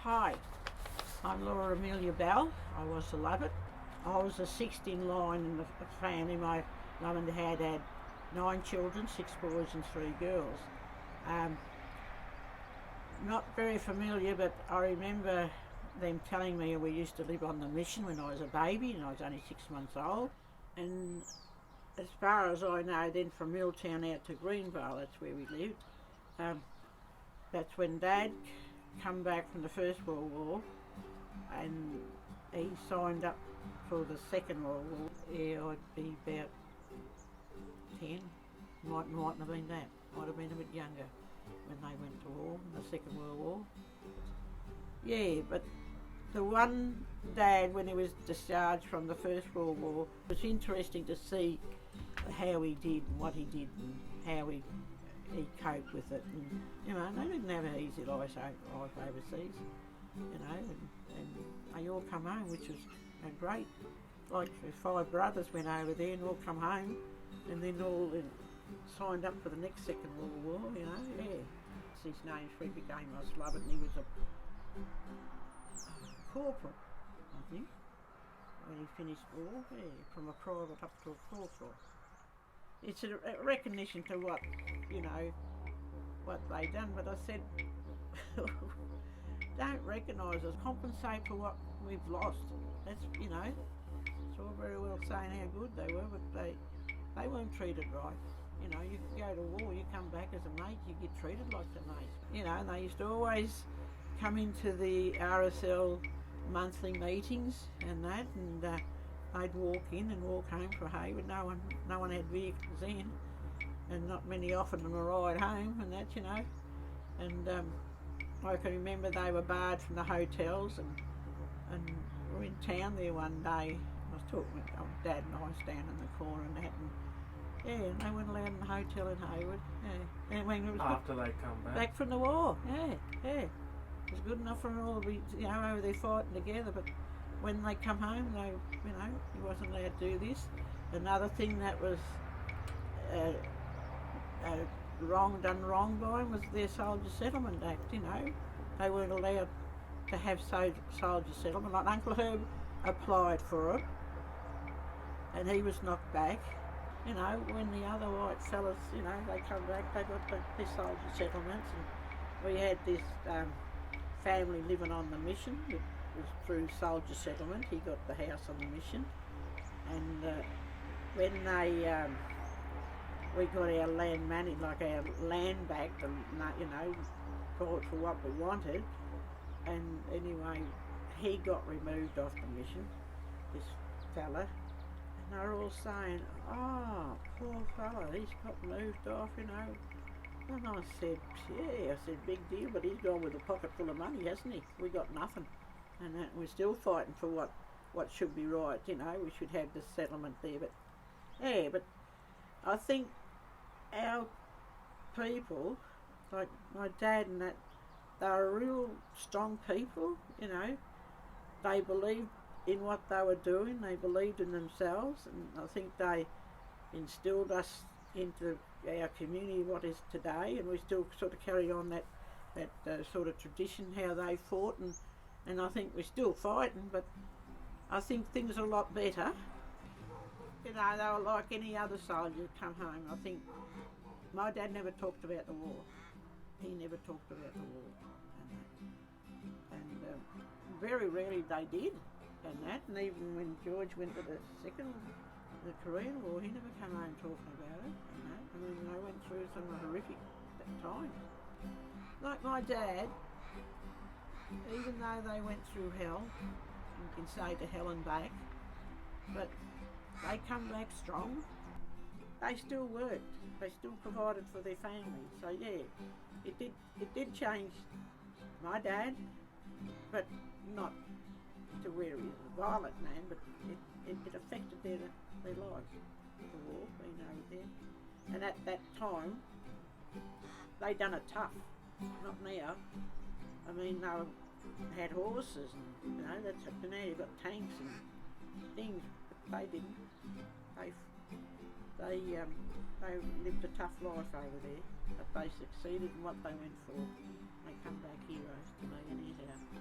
Hi, I'm Laura Amelia Bell. I was a Lovett. I was a sixth in line in the family. My mum and dad had 9 children, 6 boys and 3 girls. Not very familiar, but I remember them telling me we used to live on the mission when I was a baby and I was only 6 months old. And as far as I know, then from Milltown out to Greenvale, that's where we lived. That's when Dad come back from the First World War and he signed up for the Second World War. Yeah, I'd be about 10. Mightn't have been that. Might have been a bit younger when they went to war, the Second World War. Yeah, but the one Dad, when he was discharged from the First World War, it was interesting to see how he did and what he did and how he coped with it. And, you know, they didn't have an easy life overseas, you know, and they all come home, which was great. Like 5 brothers went over there and all come home and then all signed up for the next Second World War, you know, yeah. His name he became Lovett, and he was a corporal, I think, when he finished war, yeah, from a private up to a corporal. It's a recognition to what, you know, what they done, but I said, don't recognise us, compensate for what we've lost. That's, you know, it's all very well saying how good they were, but they weren't treated right. You know, you go to war, you come back as a mate, you get treated like a mate. You know, and they used to always come into the RSL monthly meetings and that, and they'd walk in and walk home for Hayward. No one had vehicles in, and not many offered them a ride home and that, you know. And I can remember they were barred from the hotels, and we were in town there one day. I was talking with Dad and I was down in the corner and that, and yeah, and they weren't allowed in the hotel in Hayward. Yeah, and when it was after they come back from the war. Yeah. It was good enough for them all to be, you know, over there fighting together. But when they come home, they, you know, he wasn't allowed to do this. Another thing that was done wrong by him was their Soldier Settlement Act. You know, they weren't allowed to have soldier settlement. Like Uncle Herb applied for it, and he was knocked back. You know, when the other white fellas, you know, they come back, they got their soldier settlements, and we had this family living on the mission. It was through soldier settlement. He got the house on the mission, and when we got our land managed, like our land back, and you know, for what we wanted, and anyway, he got removed off the mission, this fella. And they're all saying, oh, poor fella, he's got moved off, you know. And I said, yeah, I said, big deal, but he's gone with a pocket full of money, hasn't he? We got nothing. And we're still fighting for what should be right, you know. We should have this settlement there. But, yeah, but I think our people, like my dad and that, they're real strong people, you know. They believed in what they were doing, they believed in themselves, and I think they instilled us into our community what is today, and we still sort of carry on that sort of tradition, how they fought, and I think we're still fighting, but I think things are a lot better. You know, they were like any other soldier come home. I think my dad never talked about the war. He never talked about the war. And very rarely they did. And even when George went to the Korean War, he never came home talking about it. I mean, they went through some horrific times. Like my dad, even though they went through hell, you can say to hell and back, but they come back strong. They still worked. They still provided for their families. So yeah, it did change my dad, but not to where he was a violent man, but it affected their lives, the war, being over there. And at that time, they done it tough, not now. I mean, they had horses, and you know, that's up to now. You've got tanks and things, but they didn't. They lived a tough life over there, but they succeeded in what they went for. They come back heroes to me anyhow.